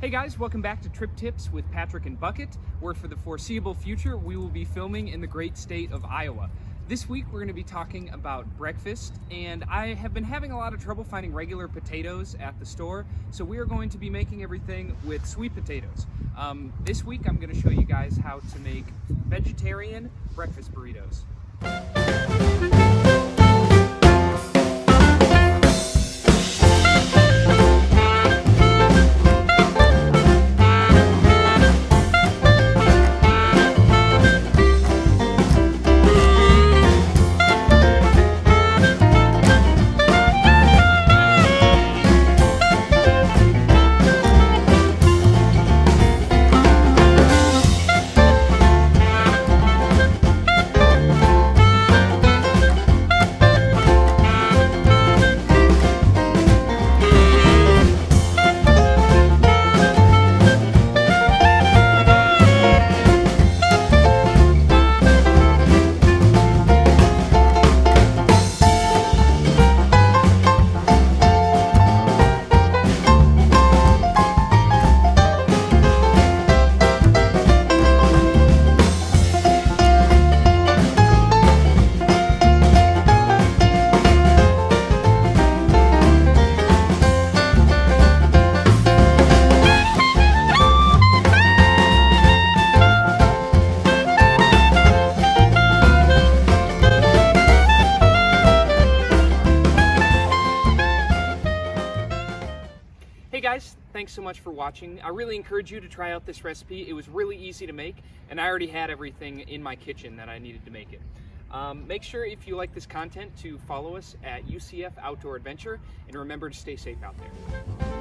Hey guys, welcome back to Trip Tips with Patrick and Bucket, where for the foreseeable future we will be filming in the great state of Iowa. This week we're going to be talking about breakfast, and I have been having a lot of trouble finding regular potatoes at the store, so we are going to be making everything with sweet potatoes. This week I'm going to show you guys how to make vegetarian breakfast burritos. Hey guys, thanks so much for watching. I really encourage you to try out this recipe. It was really easy to make, and I already had everything in my kitchen that I needed to make it. Make sure if you like this content to follow us at UCF Outdoor Adventure, and remember to stay safe out there.